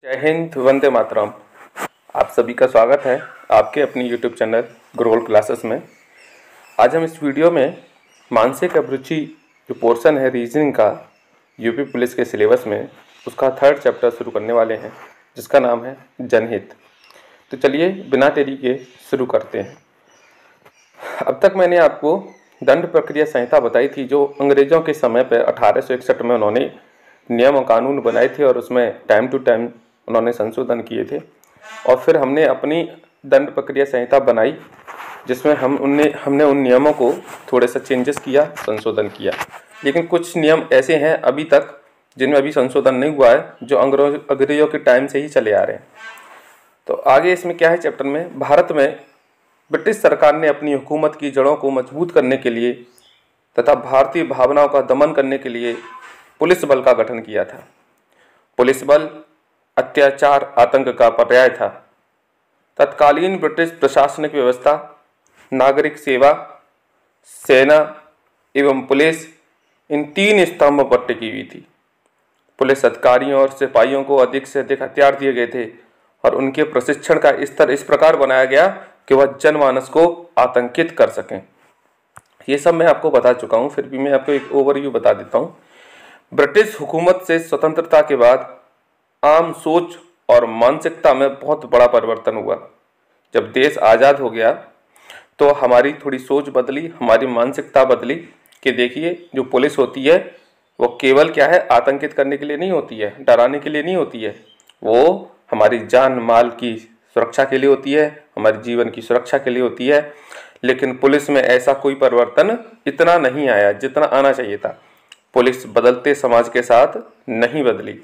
जय हिंद, वंदे मातरम। आप सभी का स्वागत है आपके अपनी यूट्यूब चैनल गुरुकुल क्लासेस में। आज हम इस वीडियो में मानसिक अभिरुचि जो पोर्शन है रीजनिंग का यूपी पुलिस के सिलेबस में, उसका 3rd चैप्टर शुरू करने वाले हैं, जिसका नाम है जनहित। तो चलिए बिना देरी के शुरू करते हैं। अब तक मैंने आपको दंड प्रक्रिया संहिता बताई थी, जो अंग्रेज़ों के समय पर 1861 में उन्होंने नियम और कानून बनाए थे और उसमें टाइम टू टाइम उन्होंने संशोधन किए थे। और फिर हमने अपनी दंड प्रक्रिया संहिता बनाई, जिसमें हमने उन नियमों को थोड़े सा चेंजेस किया, संशोधन किया। लेकिन कुछ नियम ऐसे हैं अभी तक जिनमें अभी संशोधन नहीं हुआ है, जो अंग्रेजों के टाइम से ही चले आ रहे हैं। तो आगे इसमें क्या है चैप्टर में, भारत में ब्रिटिश सरकार ने अपनी हुकूमत की जड़ों को मजबूत करने के लिए तथा भारतीय भावनाओं का दमन करने के लिए पुलिस बल का गठन किया था। पुलिस बल अत्याचार, आतंक का पर्याय था। तत्कालीन ब्रिटिश प्रशासनिक व्यवस्था नागरिक सेवा, सेना एवं पुलिस, इन 3 स्तंभ पर टिकी हुई थी। पुलिस अधिकारियों और सिपाहियों को अधिक से अधिक हथियार दिए गए थे और उनके प्रशिक्षण का स्तर इस प्रकार बनाया गया कि वह जनमानस को आतंकित कर सकें। ये सब मैं आपको बता चुका हूँ, फिर भी मैं आपको एक ओवरव्यू बता देता हूँ। ब्रिटिश हुकूमत से स्वतंत्रता के बाद आम सोच और मानसिकता में बहुत बड़ा परिवर्तन हुआ। जब देश आज़ाद हो गया तो हमारी थोड़ी सोच बदली, हमारी मानसिकता बदली कि देखिए, जो पुलिस होती है वो केवल क्या है, आतंकित करने के लिए नहीं होती है, डराने के लिए नहीं होती है, वो हमारी जान माल की सुरक्षा के लिए होती है, हमारे जीवन की सुरक्षा के लिए होती है। लेकिन पुलिस में ऐसा कोई परिवर्तन इतना नहीं आया जितना आना चाहिए था। पुलिस बदलते समाज के साथ नहीं बदली।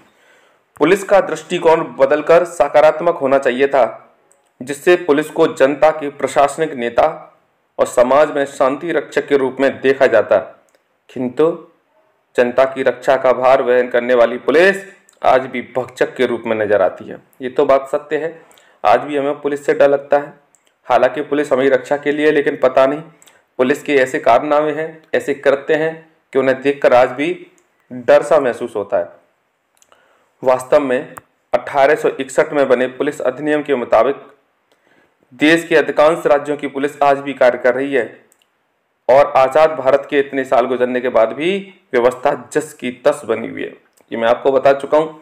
पुलिस का दृष्टिकोण बदलकर सकारात्मक होना चाहिए था, जिससे पुलिस को जनता के प्रशासनिक नेता और समाज में शांति रक्षक के रूप में देखा जाता। किंतु जनता की रक्षा का भार वहन करने वाली पुलिस आज भी भक्षक के रूप में नजर आती है। ये तो बात सत्य है, आज भी हमें पुलिस से डर लगता है। हालांकि पुलिस हमारी रक्षा के लिए, लेकिन पता नहीं पुलिस के ऐसे कारनामे हैं, ऐसे कृत्य हैं कि उन्हें देखकर आज भी डर सा महसूस होता है। वास्तव में 1861 में बने पुलिस अधिनियम के मुताबिक देश के अधिकांश राज्यों की पुलिस आज भी कार्य कर रही है और आज़ाद भारत के इतने साल गुजरने के बाद भी व्यवस्था जस की तस बनी हुई है। ये मैं आपको बता चुका हूँ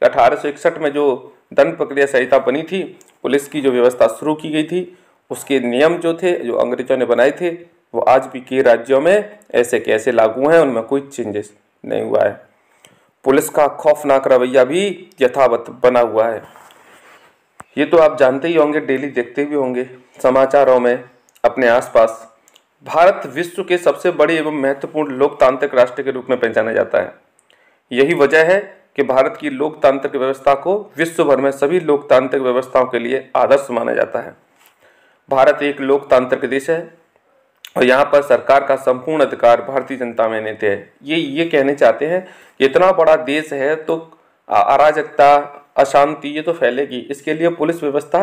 कि 1861 में जो दंड प्रक्रिया संहिता बनी थी, पुलिस की जो व्यवस्था शुरू की गई थी, उसके नियम जो थे, जो अंग्रेजों ने बनाए थे, वो आज भी कई राज्यों में ऐसे कैसे लागू हैं, उनमें कोई चेंजेस नहीं हुआ है। पुलिस का खौफनाक रवैया भी यथावत बना हुआ है। ये तो आप जानते ही होंगे, डेली देखते भी होंगे समाचारों में अपने आसपास। भारत विश्व के सबसे बड़े एवं महत्वपूर्ण लोकतांत्रिक राष्ट्र के रूप में पहचाना जाता है। यही वजह है कि भारत की लोकतांत्रिक व्यवस्था को विश्व भर में सभी लोकतांत्रिक व्यवस्थाओं के लिए आदर्श माना जाता है। भारत एक लोकतांत्रिक देश है और यहाँ पर सरकार का संपूर्ण अधिकार भारतीय जनता में निहित है। ये कहने चाहते हैं कि इतना बड़ा देश है तो अराजकता, अशांति ये तो फैलेगी, इसके लिए पुलिस व्यवस्था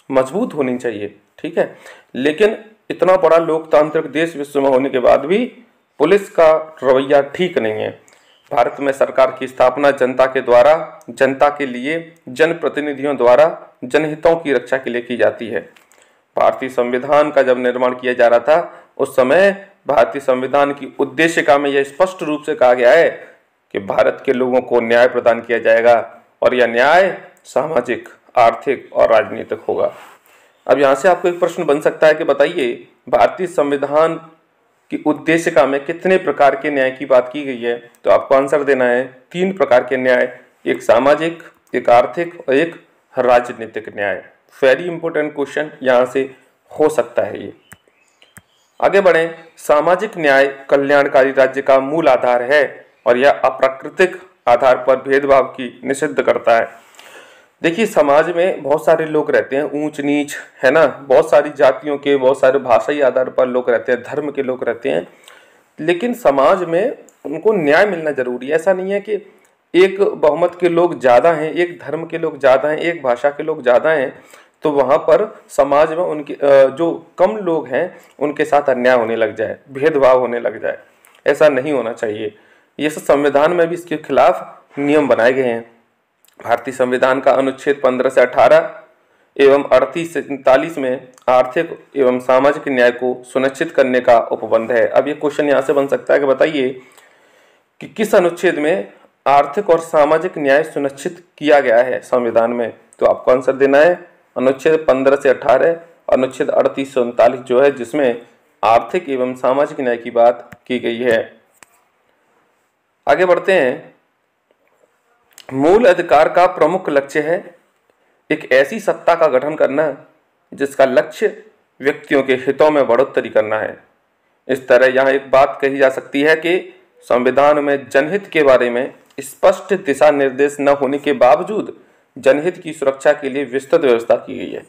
मजबूत होनी चाहिए, ठीक है। लेकिन इतना बड़ा लोकतांत्रिक देश विश्व में होने के बाद भी पुलिस का रवैया ठीक नहीं है। भारत में सरकार की स्थापना जनता के द्वारा, जनता के लिए, जनप्रतिनिधियों द्वारा जनहितों की रक्षा के लिए की जाती है। भारतीय संविधान का जब निर्माण किया जा रहा था, उस समय भारतीय संविधान की उद्देशिका में यह स्पष्ट रूप से कहा गया है कि भारत के लोगों को न्याय प्रदान किया जाएगा और यह न्याय सामाजिक, आर्थिक और राजनीतिक होगा। अब यहाँ से आपको एक प्रश्न बन सकता है कि बताइए, भारतीय संविधान की उद्देशिका में कितने प्रकार के न्याय की बात की गई है? तो आपको आंसर देना है 3 प्रकार के न्याय, एक सामाजिक, एक आर्थिक और एक राजनीतिक न्याय। वेरी इंपॉर्टेंट क्वेश्चन यहाँ से हो सकता है ये। आगे बढ़ें। सामाजिक न्याय कल्याणकारी राज्य का मूल आधार है और यह अप्राकृतिक आधार पर भेदभाव की निषिद्ध करता है। देखिए, समाज में बहुत सारे लोग रहते हैं, ऊंच नीच है ना, बहुत सारी जातियों के, बहुत सारे भाषाई आधार पर लोग रहते हैं, धर्म के लोग रहते हैं, लेकिन समाज में उनको न्याय मिलना जरूरी है। ऐसा नहीं है कि एक बहुमत के लोग ज़्यादा हैं, एक धर्म के लोग ज़्यादा हैं, एक भाषा के लोग ज़्यादा हैं, तो वहाँ पर समाज में उनके जो कम लोग हैं उनके साथ अन्याय होने लग जाए, भेदभाव होने लग जाए। ऐसा नहीं होना चाहिए। ये सब संविधान में भी इसके खिलाफ नियम बनाए गए हैं। भारतीय संविधान का अनुच्छेद 15 से 18 एवं 38 से 39 में आर्थिक एवं सामाजिक न्याय को सुनिश्चित करने का उपबंध है। अब ये क्वेश्चन यहाँ से बन सकता है कि बताइए कि किस अनुच्छेद में आर्थिक और सामाजिक न्याय सुनिश्चित किया गया है संविधान में। तो आपको आंसर देना है अनुच्छेद 15 से 18, अनुच्छेद 38 से 39 जो है, जिसमें आर्थिक एवं सामाजिक न्याय की बात की गई है। आगे बढ़ते हैं। मूल अधिकार का प्रमुख लक्ष्य है एक ऐसी सत्ता का गठन करना जिसका लक्ष्य व्यक्तियों के हितों में बढ़ोतरी करना है। इस तरह यहाँ एक बात कही जा सकती है कि संविधान में जनहित के बारे में स्पष्ट दिशा निर्देश न होने के बावजूद जनहित की सुरक्षा के लिए विस्तृत व्यवस्था की गई है।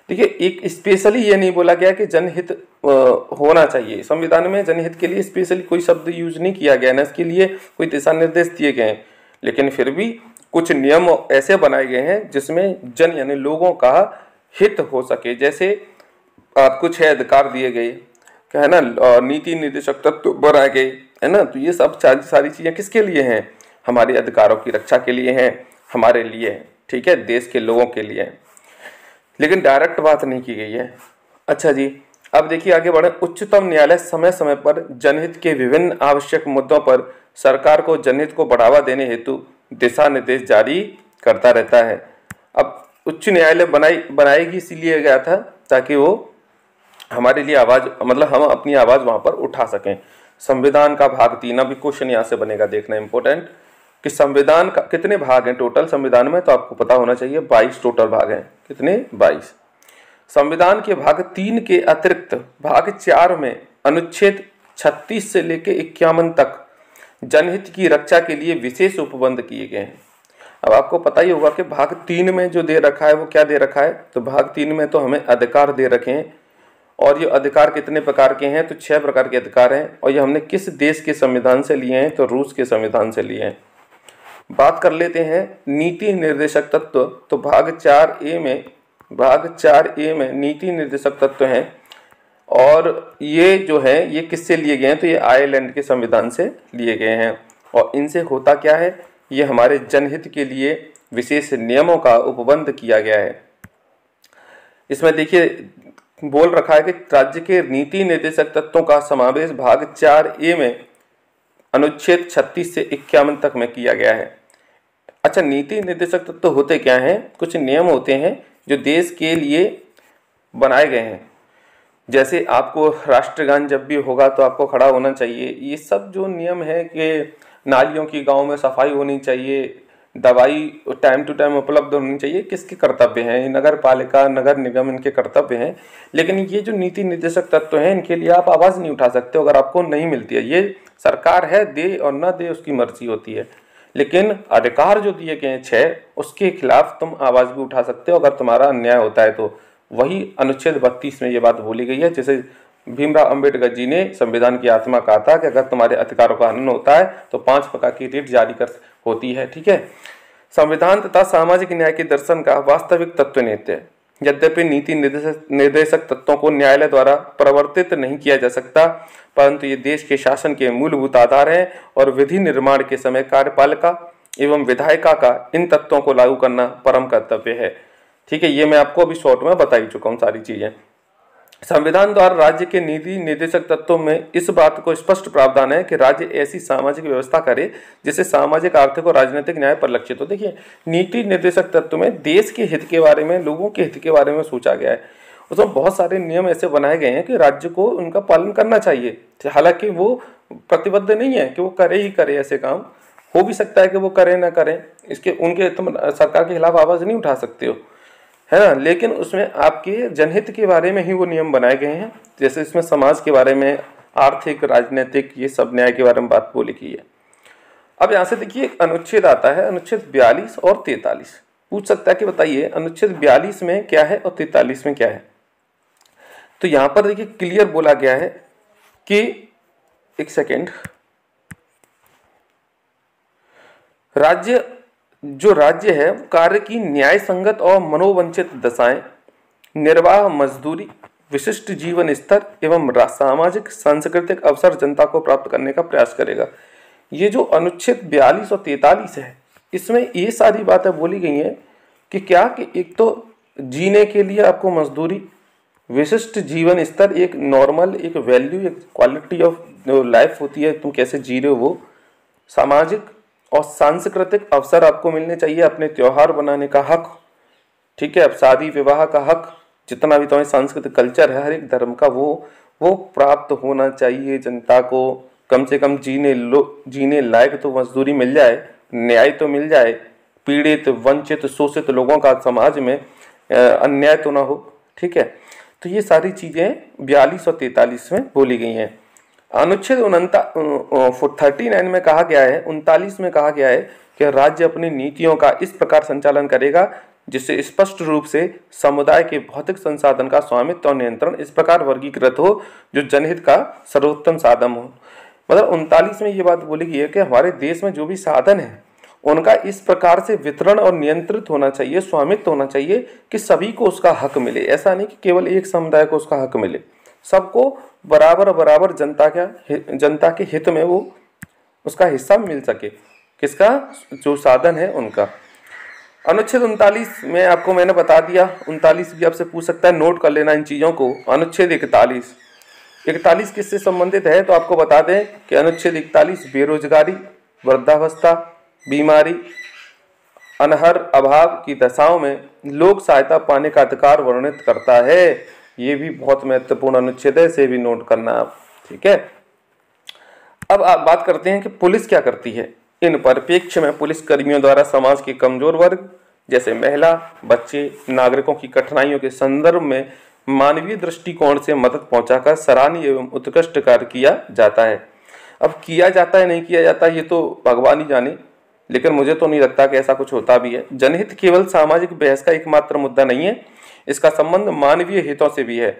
देखिए, एक स्पेशली ये नहीं बोला गया कि जनहित होना चाहिए। संविधान में जनहित के लिए स्पेशली कोई शब्द यूज नहीं किया गया, ना इसके लिए कोई दिशा निर्देश दिए गए हैं, लेकिन फिर भी कुछ नियम ऐसे बनाए गए हैं जिसमें जन यानी लोगों का हित हो सके। जैसे कुछ है अधिकार दिए गए, क्या है ना, नीति निर्देशक तत्व बनाए गए, है ना। तो ये सब सारी चीजें किसके लिए हैं? हमारे अधिकारों की रक्षा के लिए हैं, हमारे लिए, ठीक है, देश के लोगों के लिए, लेकिन डायरेक्ट बात नहीं की गई है। अच्छा जी, अब देखिए आगे बढ़े। उच्चतम न्यायालय समय समय पर जनहित के विभिन्न आवश्यक मुद्दों पर सरकार को जनहित को बढ़ावा देने हेतु दिशा निर्देश जारी करता रहता है। अब उच्च न्यायालय बनाएगी इसीलिए गया था ताकि वो हमारे लिए आवाज, मतलब हम अपनी आवाज वहां पर उठा सकें। संविधान का भाग 3, अभी क्वेश्चन यहाँ से बनेगा, देखना इंपॉर्टेंट कि संविधान का कितने भाग हैं टोटल संविधान में, तो आपको पता होना चाहिए 22 टोटल भाग हैं। कितने? 22। संविधान के भाग 3 के अतिरिक्त भाग 4 में अनुच्छेद 36 से लेकर 51 तक जनहित की रक्षा के लिए विशेष उपबंध किए गए हैं। अब आपको पता ही होगा कि भाग 3 में जो दे रखा है वो क्या दे रखा है, तो भाग 3 में तो हमें अधिकार दे रखे हैं, और ये अधिकार कितने प्रकार के हैं, तो 6 प्रकार के अधिकार हैं, और ये हमने किस देश के संविधान से लिए हैं, तो रूस के संविधान से लिए हैं। बात कर लेते हैं नीति निर्देशक तत्व। तो भाग 4A में नीति निर्देशक तत्व हैं, और ये जो है ये किससे लिए गए हैं, तो ये आयरलैंड के संविधान से लिए गए हैं। और इनसे होता क्या है, ये हमारे जनहित के लिए विशेष नियमों का उपबंध किया गया है। इसमें देखिए बोल रखा है कि राज्य के नीति निर्देशक तत्वों का समावेश भाग 4A में अनुच्छेद 36 से 51 तक में किया गया है। अच्छा, नीति निर्देशक तत्व होते क्या हैं? कुछ नियम होते हैं जो देश के लिए बनाए गए हैं। जैसे आपको राष्ट्रगान जब भी होगा तो आपको खड़ा होना चाहिए। ये सब जो नियम है कि नालियों की गांव में सफाई होनी चाहिए, दवाई टाइम टू टाइम उपलब्ध होनी चाहिए, किसके कर्तव्य हैं? नगर पालिका, नगर निगम, इनके कर्तव्य हैं। लेकिन ये जो नीति निर्देशक तत्व हैं, इनके लिए आप आवाज़ नहीं उठा सकते अगर आपको नहीं मिलती है। ये सरकार है, दे और ना दे उसकी मर्जी होती है, लेकिन अधिकार जो दिए गए हैं 6, उसके खिलाफ तुम आवाज़ भी उठा सकते हो अगर तुम्हारा अन्याय होता है। तो वही अनुच्छेद 32 में ये बात बोली गई है। जैसे भीमराव अंबेडकर जी ने संविधान की आत्मा कहा था कि अगर तुम्हारे अधिकारों का हनन होता है तो 5 प्रकार की रिट जारी कर होती है, ठीक है। संविधान तथा सामाजिक न्याय के दर्शन का वास्तविक तत्व नेत्य है। यद्यपि नीति निर्देशक तत्वों को न्यायालय द्वारा प्रवर्तित नहीं किया जा सकता, परंतु ये देश के शासन के मूलभूत आधार हैं, और विधि निर्माण के समय कार्यपालिका एवं विधायिका का इन तत्वों को लागू करना परम कर्तव्य है। ठीक है, ये मैं आपको अभी शॉर्ट में बता ही चुका हूँ सारी चीजें। संविधान द्वारा राज्य के नीति निर्देशक तत्वों में इस बात को स्पष्ट प्रावधान है कि राज्य ऐसी सामाजिक व्यवस्था करे जिससे सामाजिक, आर्थिक और राजनीतिक न्याय परिलक्षित हो। देखिए, नीति निर्देशक तत्व में देश के हित के बारे में, लोगों के हित के बारे में सोचा गया है। उसमें बहुत सारे नियम ऐसे बनाए गए हैं कि राज्य को उनका पालन करना चाहिए। हालांकि वो प्रतिबद्ध नहीं है कि वो करे ही करे, ऐसे काम हो भी सकता है कि वो करे ना करें, इसके उनके तुम सरकार के खिलाफ आवाज नहीं उठा सकते हो, है ना। लेकिन उसमें आपके जनहित के बारे में ही वो नियम बनाए गए हैं। जैसे इसमें समाज के बारे में, आर्थिक, राजनीतिक, ये सब न्याय के बारे में बात बोली गई है। अब यहाँ से देखिए एक अनुच्छेद आता है, अनुच्छेद 42 और 43। पूछ सकता है कि बताइए अनुच्छेद 42 में क्या है और 43 में क्या है। तो यहाँ पर देखिए क्लियर बोला गया है कि, एक सेकेंड, राज्य है कार्य की न्याय संगत और मनोवंचित दशाएं, निर्वाह, मजदूरी, विशिष्ट जीवन स्तर एवं सामाजिक सांस्कृतिक अवसर जनता को प्राप्त करने का प्रयास करेगा। ये जो अनुच्छेद 42 और 43 है, इसमें ये सारी बातें बोली गई हैं कि क्या कि एक तो जीने के लिए आपको मजदूरी, विशिष्ट जीवन स्तर, एक नॉर्मल, एक वैल्यू, एक क्वालिटी ऑफ जो लाइफ होती है, तुम कैसे जी रहे हो वो, सामाजिक और सांस्कृतिक अवसर आपको मिलने चाहिए, अपने त्योहार बनाने का हक, ठीक है, अब शादी विवाह का हक, जितना भी तुम्हारी सांस्कृतिक कल्चर है हर एक धर्म का वो प्राप्त होना चाहिए जनता को। कम से कम जीने लायक तो मजदूरी मिल जाए, न्याय तो मिल जाए, पीड़ित वंचित शोषित लोगों का समाज में अन्याय तो ना हो, ठीक है। तो ये सारी चीज़ें 42 और 43 में बोली गई हैं। अनुच्छेद 39 में कहा गया है, 39 में कहा गया है कि राज्य अपनी नीतियों का इस प्रकार संचालन करेगा जिससे स्पष्ट रूप से समुदाय के भौतिक संसाधन का स्वामित्व और नियंत्रण इस प्रकार वर्गीकृत हो जो जनहित का सर्वोत्तम साधन हो। मतलब 39 में ये बात बोली गई है कि हमारे देश में जो भी साधन है उनका इस प्रकार से वितरण और नियंत्रित होना चाहिए, स्वामित्व होना चाहिए कि सभी को उसका हक मिले। ऐसा नहीं कि केवल एक समुदाय को उसका हक मिले, सबको बराबर बराबर जनता के हित में वो उसका हिस्सा मिल सके, किसका, जो साधन है उनका। अनुच्छेद 39 में आपको मैंने बता दिया, 39 भी आपसे पूछ सकता है, नोट कर लेना इन चीज़ों को। अनुच्छेद 41 किससे संबंधित है तो आपको बता दें कि अनुच्छेद 41 बेरोजगारी, वृद्धावस्था, बीमारी, अनहर अभाव की दशाओं में लोक सहायता पाने का अधिकार वर्णित करता है। ये भी बहुत महत्वपूर्ण अनुच्छेद है, इसे भी नोट करना आप, ठीक है। अब आप बात करते हैं कि पुलिस क्या करती है। इन परिप्रेक्ष्य में पुलिस कर्मियों द्वारा समाज के कमजोर वर्ग जैसे महिला, बच्चे, नागरिकों की कठिनाइयों के संदर्भ में मानवीय दृष्टिकोण से मदद पहुंचाकर सराहनीय एवं उत्कृष्ट कार्य किया जाता है। अब किया जाता है नहीं किया जाता ये तो भगवान ही जाने, लेकिन मुझे तो नहीं लगता कि ऐसा कुछ होता भी है। जनहित केवल सामाजिक बहस का एकमात्र मुद्दा नहीं है, इसका संबंध मानवीय हितों से भी है।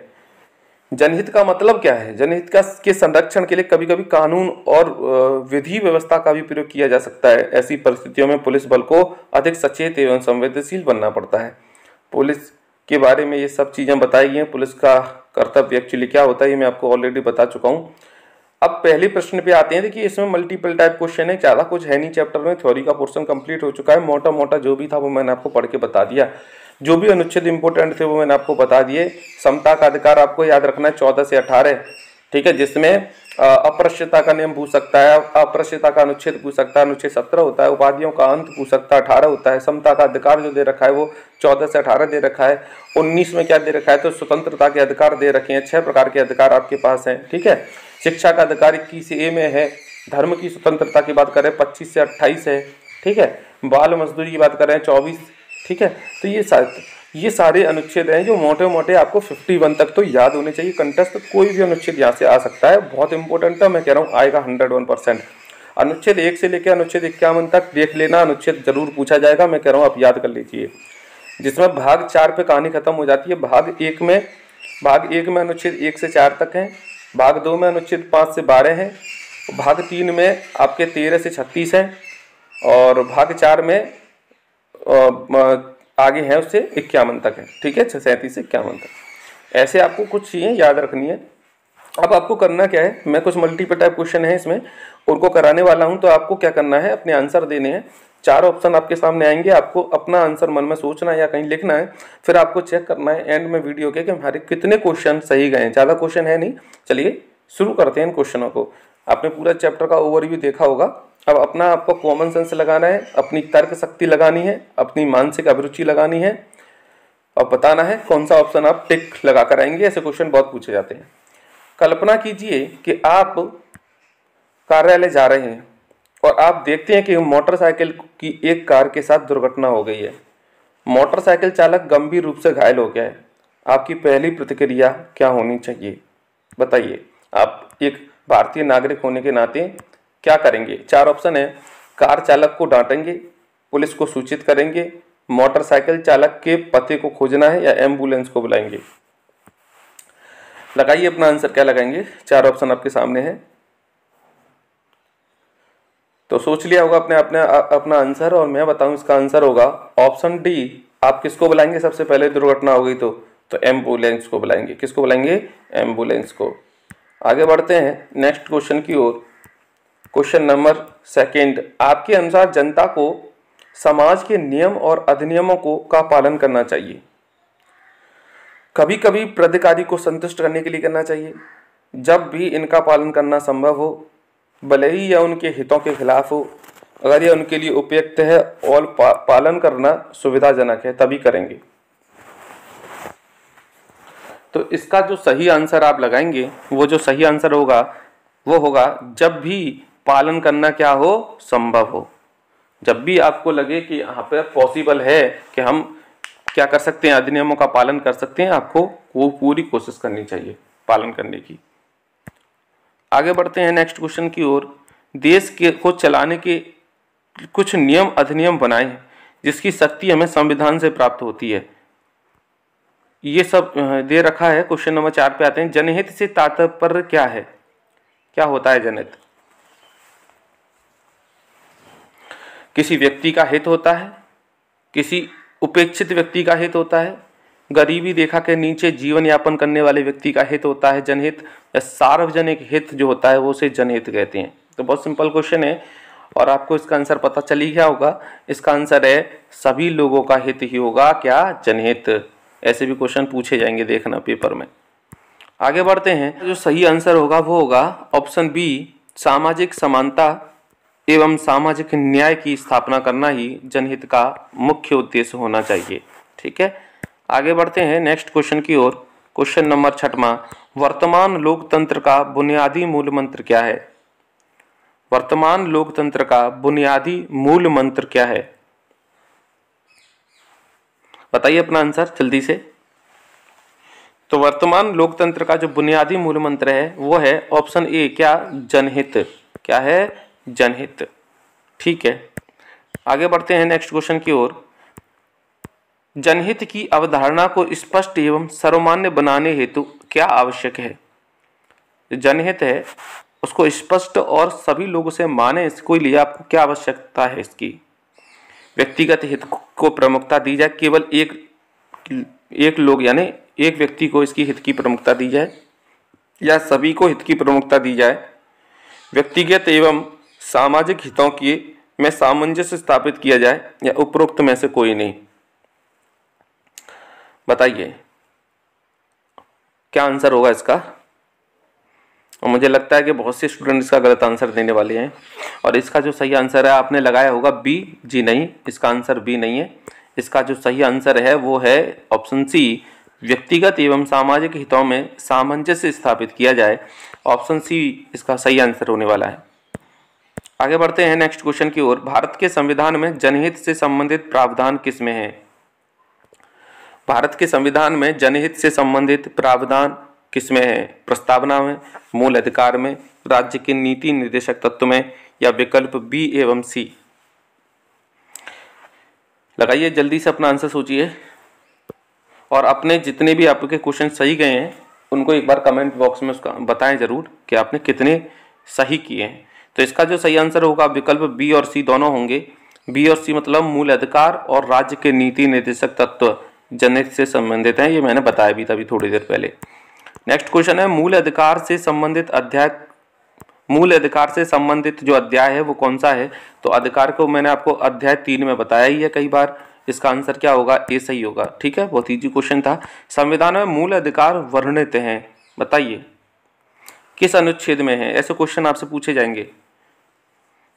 जनहित का मतलब क्या है? जनहित के संरक्षण के लिए कभी कभी कानून और विधि व्यवस्था का भी प्रयोग किया जा सकता है। ऐसी परिस्थितियों में पुलिस बल को अधिक सचेत एवं संवेदनशील बनना पड़ता है। पुलिस के बारे में ये सब चीज़ें बताई गई हैं। पुलिस का कर्तव्य एक्चुअली क्या होता है ये मैं आपको ऑलरेडी बता चुका हूँ। अब पहले प्रश्न पे आते हैं। देखिए इसमें मल्टीपल टाइप क्वेश्चन है, ज़्यादा कुछ है नहीं चैप्टर में, थ्योरी का पोर्शन कंप्लीट हो चुका है। मोटा मोटा जो भी था वो मैंने आपको पढ़ के बता दिया। जो भी अनुच्छेद इंपोर्टेंट थे वो मैंने आपको बता दिए। समता का अधिकार आपको याद रखना है 14 से 18, ठीक है, जिसमें अपृश्यता का नियम पूछ सकता है, अपृश्यता का अनुच्छेद पूछ सकता है, अनुच्छेद 17 होता है, उपाधियों का अंत पूछ सकता है 18 होता है, समता का अधिकार जो दे रखा है वो 14 से 18 दे रखा है। 19 में क्या दे रखा है तो स्वतंत्रता के अधिकार दे रखे हैं, 6 प्रकार के अधिकार आपके पास हैं, ठीक है। शिक्षा का अधिकार 21A में है। धर्म की स्वतंत्रता की बात करें 25 से 28 है, ठीक है। बाल मजदूरी की बात करें 24, ठीक है। तो ये सारे अनुच्छेद हैं जो मोटे मोटे आपको 51 तक तो याद होने चाहिए। कंटेस्ट कोई भी अनुच्छेद यहाँ से आ सकता है, बहुत इंपॉर्टेंट है, मैं कह रहा हूँ आएगा 101%। अनुच्छेद 1 से लेकर अनुच्छेद 51 तक देख लेना, अनुच्छेद जरूर पूछा जाएगा, मैं कह रहा हूँ आप याद कर लीजिए। जिसमें भाग 4 पे कहानी खत्म हो जाती है। भाग एक में अनुच्छेद 1 से 4 तक है, भाग 2 में अनुच्छेद 5 से 12 है, भाग 3 में आपके 13 से 36 है, और भाग 4 में आगे है उससे 51 तक है, ठीक है, 37 से 51 तक। ऐसे आपको कुछ चीज़ें याद रखनी है। अब आपको करना क्या है, मैं कुछ मल्टीपल टाइप क्वेश्चन है इसमें उनको कराने वाला हूं, तो आपको क्या करना है, अपने आंसर देने हैं। 4 ऑप्शन आपके सामने आएंगे, आपको अपना आंसर मन में सोचना है या कहीं लिखना है, फिर आपको चेक करना है एंड में वीडियो के कि हमारे कितने क्वेश्चन सही गए हैं। ज़्यादा क्वेश्चन है नहीं, चलिए शुरू करते हैं इन क्वेश्चनों को। आपने पूरा चैप्टर का ओवरव्यू देखा होगा। अब अपना आपको कॉमन सेंस लगाना है, अपनी तर्क शक्ति लगानी है, अपनी मानसिक अभिरुचि लगानी है, और बताना है कौन सा ऑप्शन आप टिक लगा कर आएंगे। ऐसे क्वेश्चन बहुत पूछे जाते हैं। कल्पना कीजिए कि आप कार्यालय जा रहे हैं और आप देखते हैं कि मोटरसाइकिल की एक कार के साथ दुर्घटना हो गई है। मोटरसाइकिल चालक गंभीर रूप से घायल हो गया है। आपकी पहली प्रतिक्रिया क्या होनी चाहिए, बताइए। आप एक भारतीय नागरिक होने के नाते क्या करेंगे? 4 ऑप्शन है। कार चालक को डांटेंगे, पुलिस को सूचित करेंगे, मोटरसाइकिल चालक के पते को खोजना है, या एम्बुलेंस को बुलाएंगे। लगाइए अपना आंसर, क्या लगाएंगे? 4 ऑप्शन आपके सामने है, तो सोच लिया होगा आपने अपना आंसर, और मैं बताऊं इसका आंसर होगा ऑप्शन डी। आप किसको बुलाएंगे? सबसे पहले दुर्घटना हो गई तो एम्बुलेंस को बुलाएंगे। किसको बुलाएंगे? एम्बुलेंस को। आगे बढ़ते हैं नेक्स्ट क्वेश्चन की ओर। क्वेश्चन नंबर 2, आपके अनुसार जनता को समाज के नियम और अधिनियमों का पालन करना चाहिए। कभी कभी प्राधिकारी को संतुष्ट करने के लिए करना चाहिए, जब भी इनका पालन करना संभव हो, भले ही यह उनके हितों के खिलाफ हो। अगर यह उनके लिए उपयुक्त है और पालन करना सुविधाजनक है तभी करेंगे। तो इसका जो सही आंसर आप लगाएंगे, वो जो सही आंसर होगा वो होगा जब भी पालन करना क्या हो, संभव हो। जब भी आपको लगे कि यहाँ पर पॉसिबल है कि हम क्या कर सकते हैं, अधिनियमों का पालन कर सकते हैं, आपको वो पूरी कोशिश करनी चाहिए पालन करने की। आगे बढ़ते हैं नेक्स्ट क्वेश्चन की ओर। देश को चलाने के कुछ नियम अधिनियम बनाए हैं जिसकी शक्ति हमें संविधान से प्राप्त होती है। ये सब दे रखा है। क्वेश्चन नंबर 4 पे आते हैं। जनहित से तात्पर्य क्या है? क्या होता है जनहित? किसी व्यक्ति का हित होता है, किसी उपेक्षित व्यक्ति का हित होता है, गरीबी रेखा के नीचे जीवन यापन करने वाले व्यक्ति का हित होता है जनहित, या सार्वजनिक हित जो होता है वो उसे जनहित कहते हैं। तो बहुत सिंपल क्वेश्चन है और आपको इसका आंसर पता चल ही गया होगा। इसका आंसर है सभी लोगों का हित ही होगा क्या, जनहित। ऐसे भी क्वेश्चन पूछे जाएंगे, देखना पेपर में। आगे बढ़ते हैं। जो सही आंसर होगा वो होगा ऑप्शन बी, सामाजिक समानता एवं सामाजिक न्याय की स्थापना करना ही जनहित का मुख्य उद्देश्य होना चाहिए। ठीक है, आगे बढ़ते हैं नेक्स्ट क्वेश्चन की ओर। Question number 6वां। वर्तमान लोकतंत्र का बुनियादी मूल मंत्र क्या है? वर्तमान लोकतंत्र का बुनियादी मूल मंत्र क्या है? बताइए अपना आंसर जल्दी से। तो वर्तमान लोकतंत्र का जो बुनियादी मूल मंत्र है वो है ऑप्शन ए, क्या, जनहित। क्या है? जनहित। ठीक है, आगे बढ़ते हैं नेक्स्ट क्वेश्चन की ओर। जनहित की अवधारणा को स्पष्ट एवं सर्वमान्य बनाने हेतु क्या आवश्यक है? जनहित है उसको स्पष्ट और सभी लोगों से माने, इसको लिए आपको क्या आवश्यकता है? इसकी व्यक्तिगत हित को प्रमुखता दी जाए, केवल एक लोग यानी एक व्यक्ति को इसकी हित की प्रमुखता दी जाए, या सभी को हित की प्रमुखता दी जाए? व्यक्तिगत एवं सामाजिक हितों की में सामंजस्य स्थापित किया जाए, या उपरोक्त में से कोई नहीं? बताइए क्या आंसर होगा इसका। और मुझे लगता है कि बहुत से स्टूडेंट इसका गलत आंसर देने वाले हैं, और इसका जो सही आंसर है आपने लगाया होगा बी। जी नहीं, इसका आंसर बी नहीं है। इसका जो सही आंसर है वो है ऑप्शन सी, व्यक्तिगत एवं सामाजिक हितों में सामंजस्य स्थापित किया जाए। ऑप्शन सी इसका सही आंसर होने वाला है। आगे बढ़ते हैं नेक्स्ट क्वेश्चन की ओर। भारत के संविधान में जनहित से संबंधित प्रावधान किसमें है? भारत के संविधान में जनहित से संबंधित प्रावधान किसमें है? प्रस्तावना में, मूल अधिकार में, राज्य के नीति निर्देशक तत्व में, या विकल्प बी एवं सी? लगाइए जल्दी से अपना आंसर सोचिए, और अपने जितने भी आपके क्वेश्चन सही गए हैं उनको एक बार कमेंट बॉक्स में उसका बताएं जरूर कि आपने कितने सही किए हैं। तो इसका जो सही आंसर होगा विकल्प बी और सी दोनों होंगे। बी और सी मतलब मूल अधिकार और राज्य के नीति निर्देशक तत्व जनहित से संबंधित हैं, ये मैंने बताया भी था अभी थोड़ी देर पहले। नेक्स्ट क्वेश्चन है, मूल अधिकार से संबंधित जो अध्याय है वो कौन सा है? तो अधिकार को मैंने आपको अध्याय 3 में बताया ही है कई बार। इसका आंसर क्या होगा? ए सही होगा। ठीक है, बहुत इजी क्वेश्चन था। संविधान में मूल अधिकार वर्णित हैं, बताइए किस अनुच्छेद में है? ऐसे क्वेश्चन आपसे पूछे जाएंगे।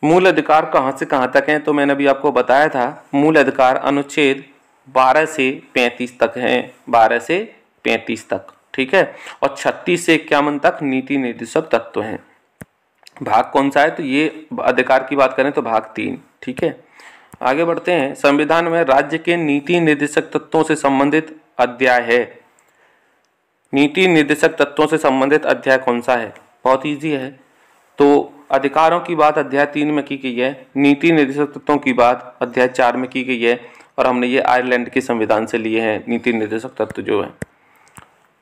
मूल अधिकार कहाँ से कहाँ तक हैं? तो मैंने अभी आपको बताया था, मूल अधिकार अनुच्छेद 12 से 35 तक हैं, 12 से 35 तक। ठीक है, और 36 से 51 तक नीति निर्देशक तत्व हैं। भाग कौन सा है? तो ये अधिकार की बात करें तो भाग 3। ठीक है, आगे बढ़ते हैं। संविधान में राज्य के नीति निर्देशक तत्वों से संबंधित अध्याय है। नीति निर्देशक तत्वों से संबंधित अध्याय कौन सा है? बहुत इजी है। तो अधिकारों की बात अध्याय 3 में की गई है, नीति निर्देशक तत्वों की बात अध्याय 4 में की गई है, और हमने ये आयरलैंड के संविधान से लिए हैं नीति निर्देशक तत्व जो है।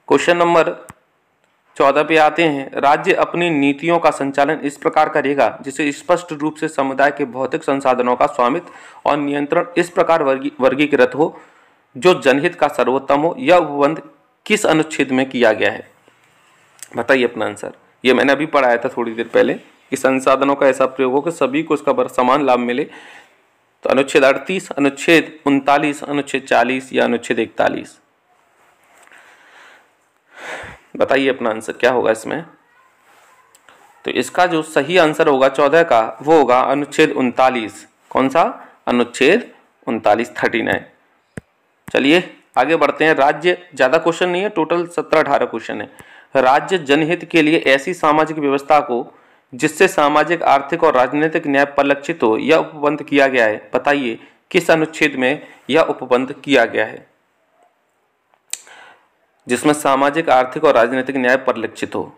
क्वेश्चन नंबर 14 पे आते हैं। राज्य अपनी नीतियों का संचालन इस प्रकार करेगा जिसे स्पष्ट रूप से समुदाय के भौतिक संसाधनों का स्वामित्व और नियंत्रण इस प्रकार वर्गीकृत हो जो जनहित का सर्वोत्तम हो। यह उपबंध किस अनुच्छेद में किया गया है? बताइए अपना आंसर। ये मैंने अभी पढ़ाया था थोड़ी देर पहले कि संसाधनों का ऐसा प्रयोग हो कि सभी को इसका समान लाभ मिले। तो अनुच्छेद 38, अनुच्छेद 39, अनुच्छेद 40 या अनुच्छेद 41? बताइए अपना आंसर क्या होगा इसमें। तो इसका जो सही आंसर होगा 14 का वो होगा अनुच्छेद 39। कौन सा? अनुच्छेद 39, 39। चलिए आगे बढ़ते हैं। राज्य, ज्यादा क्वेश्चन नहीं है, टोटल 17-18 क्वेश्चन है। राज्य जनहित के लिए ऐसी सामाजिक व्यवस्था को जिससे सामाजिक, आर्थिक और राजनीतिक न्याय परिलक्षित हो यह उपबंध किया गया है। बताइए किस अनुच्छेद में यह उपबंध किया गया है? जिसमें सामाजिक, आर्थिक और राजनीतिक न्याय परिलक्षित हो।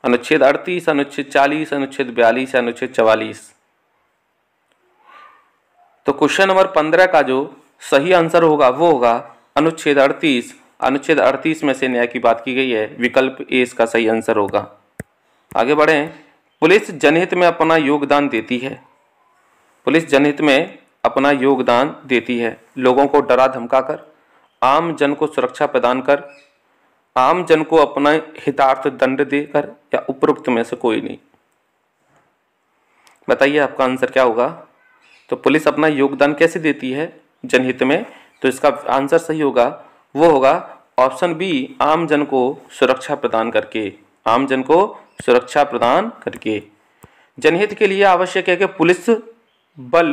अनुच्छेद 38, अनुच्छेद 40, अनुच्छेद 42 या अनुच्छेद 44? तो क्वेश्चन नंबर 15 का जो सही आंसर होगा वो होगा अनुच्छेद 38। अनुच्छेद 38 में से न्याय की बात की गई है, विकल्प ए इसका सही आंसर होगा। आगे बढ़ें। पुलिस जनहित में अपना योगदान देती है। पुलिस जनहित में अपना योगदान देती है लोगों को डरा धमकाकर, आम जन को सुरक्षा प्रदान कर, आम जन को अपना हितार्थ दंड देकर या उपरोक्त में से कोई नहीं? बताइए आपका आंसर क्या होगा। तो पुलिस अपना योगदान कैसे देती है जनहित में? तो इसका आंसर सही होगा, वो होगा ऑप्शन बी, आम जन को सुरक्षा प्रदान करके। आम जन को सुरक्षा प्रदान करके। जनहित के लिए आवश्यक है कि पुलिस बल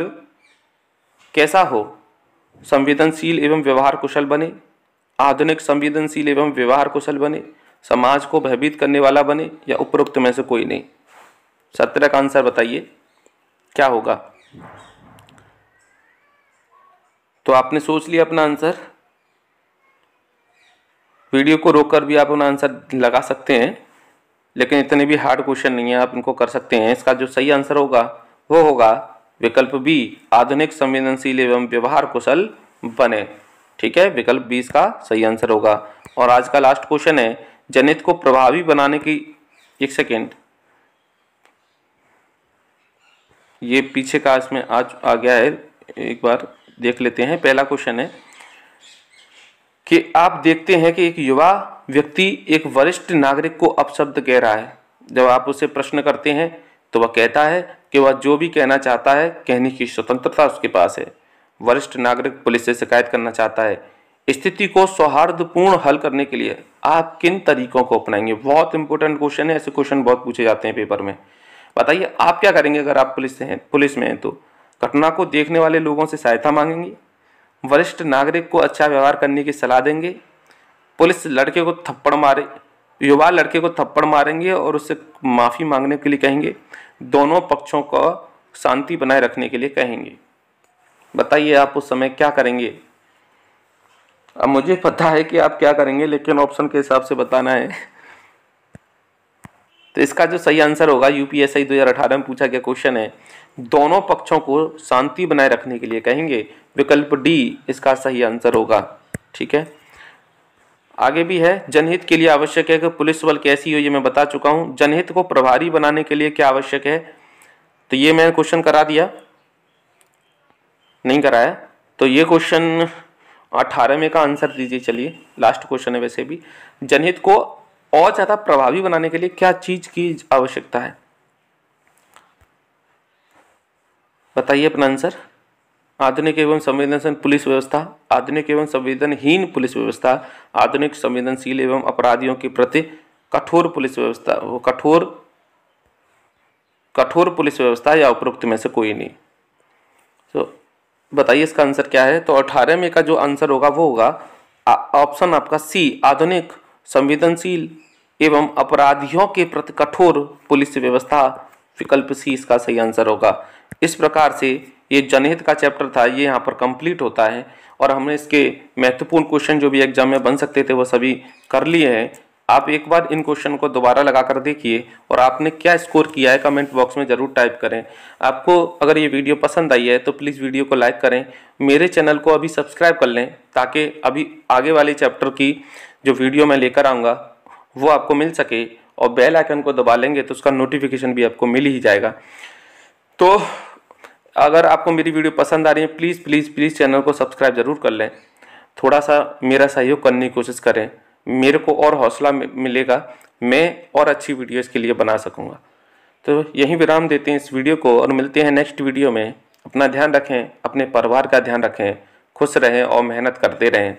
कैसा हो? संवेदनशील एवं व्यवहार कुशल बने, आधुनिक संवेदनशील एवं व्यवहार कुशल बने, समाज को भयभीत करने वाला बने या उपरोक्त में से कोई नहीं? 17 का आंसर बताइए क्या होगा। तो आपने सोच लिया अपना आंसर। वीडियो को रोककर भी आप अपना आंसर लगा सकते हैं, लेकिन इतने भी हार्ड क्वेश्चन नहीं है, आप इनको कर सकते हैं। इसका जो सही आंसर होगा वो होगा विकल्प बी, आधुनिक संवेदनशील एवं व्यवहार कुशल बने। ठीक है, विकल्प बी इसका सही आंसर होगा। और आज का लास्ट क्वेश्चन है, जनहित को प्रभावी बनाने की, एक सेकेंड, ये पीछे का इसमें आज आ गया है, एक बार देख लेते हैं। पहला क्वेश्चन है कि आप देखते हैं कि एक युवा व्यक्ति एक वरिष्ठ नागरिक को अपशब्द कह रहा है। जब आप उसे प्रश्न करते हैं तो वह कहता है कि वह जो भी कहना चाहता है कहने की स्वतंत्रता उसके पास है। वरिष्ठ नागरिक पुलिस से शिकायत करना चाहता है। स्थिति को सौहार्दपूर्ण हल करने के लिए आप किन तरीकों को अपनाएंगे? बहुत इंपॉर्टेंट क्वेश्चन है, ऐसे क्वेश्चन बहुत पूछे जाते हैं पेपर में। बताइए आप क्या करेंगे अगर आप पुलिस में हैं तो? घटना को देखने वाले लोगों से सहायता मांगेंगे, वरिष्ठ नागरिक को अच्छा व्यवहार करने की सलाह देंगे, पुलिस लड़के को थप्पड़ मारे, युवा लड़के को थप्पड़ मारेंगे और उससे माफ़ी मांगने के लिए कहेंगे, दोनों पक्षों को शांति बनाए रखने के लिए कहेंगे? बताइए आप उस समय क्या करेंगे? अब मुझे पता है कि आप क्या करेंगे, लेकिन ऑप्शन के हिसाब से बताना है। तो इसका जो सही आंसर होगा, यूपीएससी 2018 में पूछा गया क्वेश्चन है, दोनों पक्षों को शांति बनाए रखने के लिए कहेंगे। विकल्प डी इसका सही आंसर होगा। ठीक है, आगे भी है। जनहित के लिए आवश्यक है कि पुलिस बल कैसी हो, ये मैं बता चुका हूं। जनहित को प्रभारी बनाने के लिए क्या आवश्यक है? तो ये मैंने क्वेश्चन करा दिया, नहीं कराया। तो ये क्वेश्चन 18 में का आंसर दीजिए। चलिए लास्ट क्वेश्चन है वैसे भी। जनहित को और ज्यादा प्रभावी बनाने के लिए क्या चीज की आवश्यकता है? बताइए अपना आंसर। आधुनिक एवं संवेदनशील पुलिस व्यवस्था, आधुनिक एवं संवेदनहीन पुलिस व्यवस्था, आधुनिक संवेदनशील एवं अपराधियों के प्रति कठोर पुलिस व्यवस्था, वो कठोर पुलिस व्यवस्था या उपरोक्त में से कोई नहीं? तो बताइए इसका आंसर क्या है। तो 18 में का जो आंसर होगा वो होगा ऑप्शन आपका सी, आधुनिक संवेदनशील एवं अपराधियों के प्रति कठोर पुलिस व्यवस्था। विकल्प सी इसका सही आंसर होगा। इस प्रकार से ये जनहित का चैप्टर था, ये यहाँ पर कंप्लीट होता है और हमने इसके महत्वपूर्ण क्वेश्चन जो भी एग्जाम में बन सकते थे वो सभी कर लिए हैं। आप एक बार इन क्वेश्चन को दोबारा लगा कर देखिए और आपने क्या स्कोर किया है कमेंट बॉक्स में ज़रूर टाइप करें। आपको अगर ये वीडियो पसंद आई है तो प्लीज़ वीडियो को लाइक करें, मेरे चैनल को अभी सब्सक्राइब कर लें ताकि अभी आगे वाले चैप्टर की जो वीडियो मैं लेकर आऊँगा वो आपको मिल सके, और बेल आइकन को दबा लेंगे तो उसका नोटिफिकेशन भी आपको मिल ही जाएगा। तो अगर आपको मेरी वीडियो पसंद आ रही है प्लीज़ प्लीज़ प्लीज़ चैनल को सब्सक्राइब ज़रूर कर लें। थोड़ा सा मेरा सहयोग करने की कोशिश करें, मेरे को और हौसला मिलेगा, मैं और अच्छी वीडियो इसके लिए बना सकूँगा। तो यहीं विराम देते हैं इस वीडियो को और मिलते हैं नेक्स्ट वीडियो में। अपना ध्यान रखें, अपने परिवार का ध्यान रखें, खुश रहें और मेहनत करते रहें।